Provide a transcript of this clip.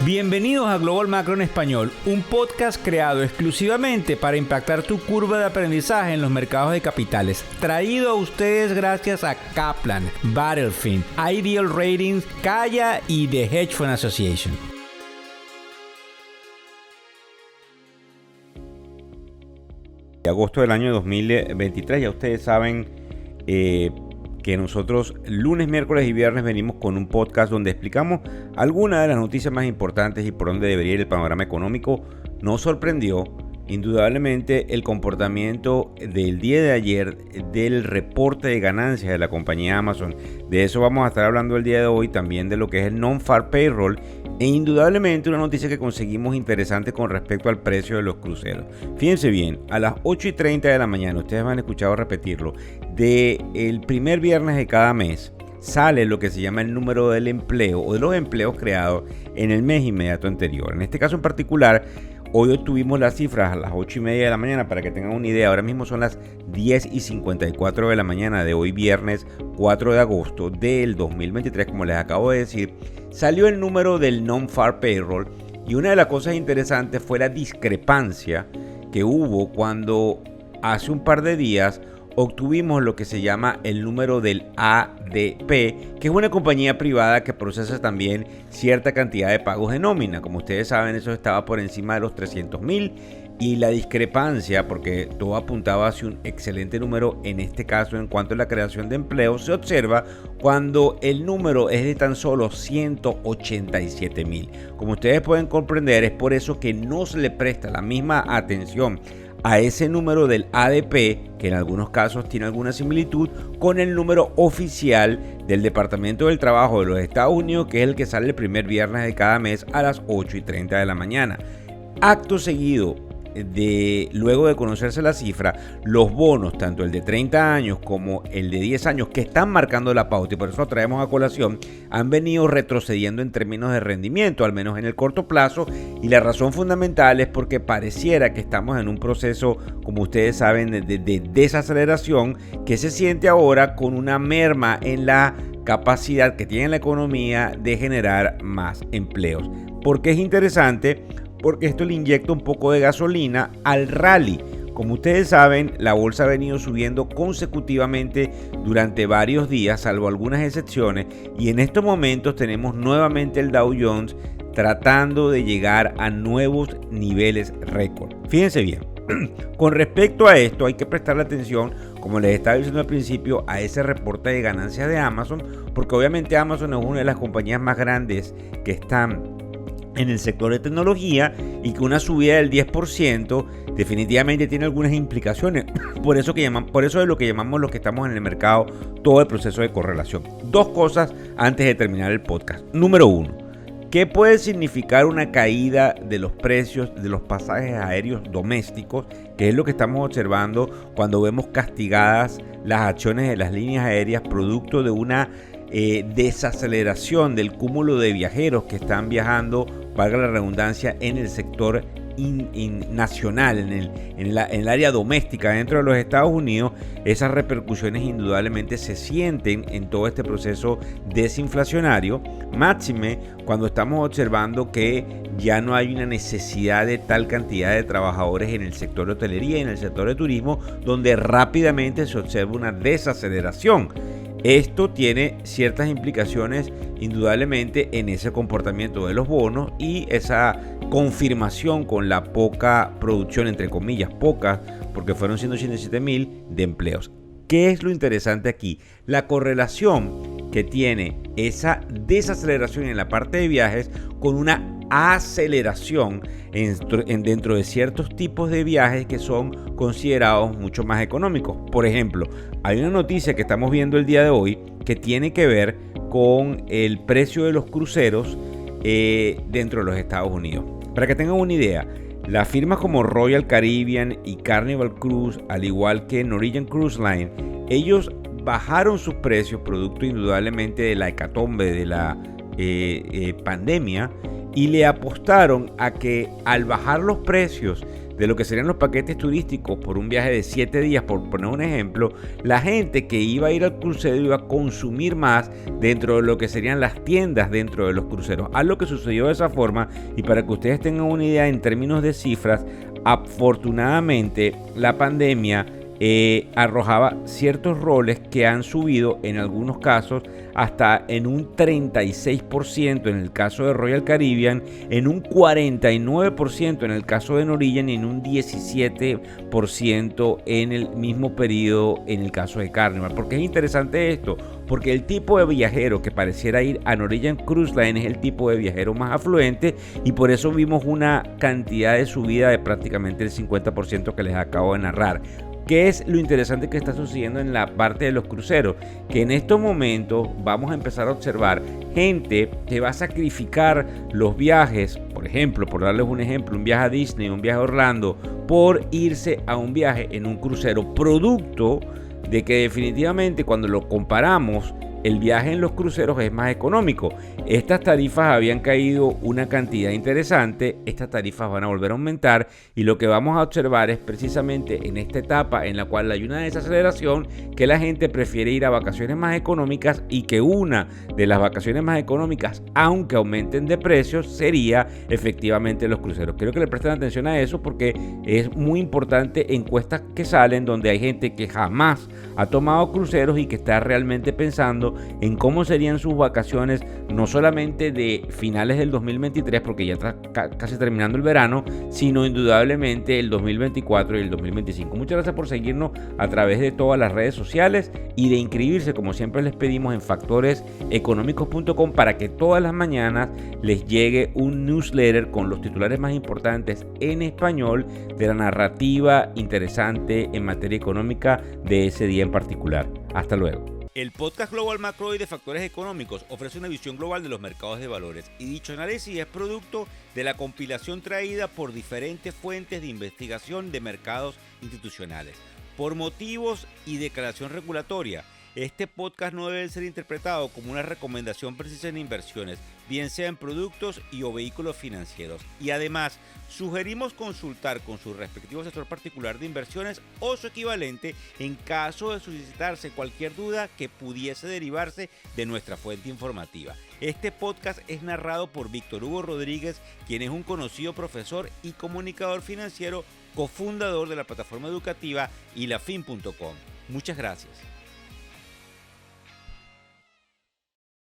Bienvenidos a Global Macro en Español, un podcast creado exclusivamente para impactar tu curva de aprendizaje en los mercados de capitales. Traído a ustedes gracias a Kaplan, Battlefield, Ideal Ratings, Kaya y The Hedge Fund Association. Agosto del año 2023, ya ustedes saben que nosotros lunes, miércoles y viernes venimos con un podcast donde explicamos algunas de las noticias más importantes y por dónde debería ir el panorama económico. Nos sorprendió indudablemente el comportamiento del día de ayer del reporte de ganancias de la compañía Amazon. De eso vamos a estar hablando el día de hoy, también de lo que es el non-farm payroll e indudablemente una noticia que conseguimos interesante con respecto al precio de los cruceros. Fíjense bien, a las 8:30 de la mañana, ustedes me han escuchado repetirlo, del primer viernes de cada mes sale lo que se llama el número del empleo o de los empleos creados en el mes inmediato anterior. En este caso en particular, hoy obtuvimos las cifras a las 8:30 de la mañana. Para que tengan una idea, ahora mismo son las 10:54 de la mañana de hoy viernes 4 de agosto del 2023. Como les acabo de decir, salió el número del non-farm payroll y una de las cosas interesantes fue la discrepancia que hubo cuando hace un par de días obtuvimos lo que se llama el número del ADP, que es una compañía privada que procesa también cierta cantidad de pagos de nómina. Como ustedes saben, eso estaba por encima de los 300,000 y la discrepancia, porque todo apuntaba hacia un excelente número, en este caso en cuanto a la creación de empleo, se observa cuando el número es de tan solo 187,000. Como ustedes pueden comprender, es por eso que no se le presta la misma atención a ese número del ADP, que en algunos casos tiene alguna similitud con el número oficial del Departamento del Trabajo de los Estados Unidos, que es el que sale el primer viernes de cada mes a las 8:30 de la mañana. Acto seguido, luego de conocerse la cifra, los bonos, tanto el de 30 años como el de 10 años, que están marcando la pauta y por eso lo traemos a colación, han venido retrocediendo en términos de rendimiento, al menos en el corto plazo, y la razón fundamental es porque pareciera que estamos en un proceso, como ustedes saben, de desaceleración que se siente ahora con una merma en la capacidad que tiene la economía de generar más empleos. ¿Por qué es interesante? Porque esto le inyecta un poco de gasolina al rally. Como ustedes saben, la bolsa ha venido subiendo consecutivamente durante varios días, salvo algunas excepciones, y en estos momentos tenemos nuevamente el Dow Jones tratando de llegar a nuevos niveles récord. Fíjense bien, con respecto a esto hay que prestarle atención, como les estaba diciendo al principio, a ese reporte de ganancias de Amazon, porque obviamente Amazon es una de las compañías más grandes que están en el sector de tecnología y que una subida del 10% definitivamente tiene algunas implicaciones. Por eso es lo que llamamos los que estamos en el mercado todo el proceso de correlación. Dos cosas antes de terminar el podcast. Número uno, ¿qué puede significar una caída de los precios de los pasajes aéreos domésticos? Que es lo que estamos observando cuando vemos castigadas las acciones de las líneas aéreas producto de una desaceleración del cúmulo de viajeros que están viajando, valga la redundancia, en el sector nacional, en el área doméstica dentro de los Estados Unidos. Esas repercusiones indudablemente se sienten en todo este proceso desinflacionario, máxime cuando estamos observando que ya no hay una necesidad de tal cantidad de trabajadores en el sector de hotelería y en el sector de turismo, donde rápidamente se observa una desaceleración. Esto tiene ciertas implicaciones indudablemente en ese comportamiento de los bonos y esa confirmación con la poca producción, entre comillas, poca, porque fueron 187,000 de empleos. ¿Qué es lo interesante aquí? La correlación que tiene esa desaceleración en la parte de viajes con una aceleración dentro de ciertos tipos de viajes que son considerados mucho más económicos. Por ejemplo, hay una noticia que estamos viendo el día de hoy que tiene que ver con el precio de los cruceros dentro de los Estados Unidos. Para que tengan una idea, las firmas como Royal Caribbean y Carnival Cruise, al igual que Norwegian Cruise Line, ellos bajaron sus precios producto indudablemente de la hecatombe de la pandemia, y le apostaron a que al bajar los precios de lo que serían los paquetes turísticos por un viaje de 7 días, por poner un ejemplo, la gente que iba a ir al crucero iba a consumir más dentro de lo que serían las tiendas dentro de los cruceros. Algo que sucedió de esa forma, y para que ustedes tengan una idea en términos de cifras, afortunadamente la pandemia arrojaba ciertos roles que han subido en algunos casos hasta en un 36% en el caso de Royal Caribbean, en un 49% en el caso de Norwegian y en un 17% en el mismo periodo en el caso de Carnival. ¿Por qué es interesante esto? Porque el tipo de viajero que pareciera ir a Norwegian Cruise Line es el tipo de viajero más afluente, y por eso vimos una cantidad de subida de prácticamente el 50% que les acabo de narrar. ¿Qué es lo interesante que está sucediendo en la parte de los cruceros? Que en estos momentos vamos a empezar a observar gente que va a sacrificar los viajes, por ejemplo, por darles un ejemplo, un viaje a Disney, un viaje a Orlando, por irse a un viaje en un crucero, producto de que definitivamente cuando lo comparamos, el viaje en los cruceros es más económico. Estas tarifas habían caído una cantidad interesante, estas tarifas van a volver a aumentar, y lo que vamos a observar es precisamente en esta etapa en la cual hay una desaceleración, que la gente prefiere ir a vacaciones más económicas, y que una de las vacaciones más económicas, aunque aumenten de precios, sería efectivamente los cruceros. Quiero que le presten atención a eso porque es muy importante. Encuestas que salen donde hay gente que jamás ha tomado cruceros y que está realmente pensando en cómo serían sus vacaciones, no solamente de finales del 2023, porque ya está casi terminando el verano, sino indudablemente el 2024 y el 2025. Muchas gracias por seguirnos a través de todas las redes sociales y de inscribirse, como siempre les pedimos, en factoreseconómicos.com para que todas las mañanas les llegue un newsletter con los titulares más importantes en español de la narrativa interesante en materia económica de ese día en particular. Hasta luego. El podcast Global Macro y de Factores Económicos ofrece una visión global de los mercados de valores, y dicho análisis es producto de la compilación traída por diferentes fuentes de investigación de mercados institucionales. Por motivos y declaración regulatoria, este podcast no debe ser interpretado como una recomendación precisa en inversiones, bien sea en productos o vehículos financieros. Y además, sugerimos consultar con su respectivo asesor particular de inversiones o su equivalente en caso de suscitarse cualquier duda que pudiese derivarse de nuestra fuente informativa. Este podcast es narrado por Víctor Hugo Rodríguez, quien es un conocido profesor y comunicador financiero, cofundador de la plataforma educativa ilafin.com. Muchas gracias.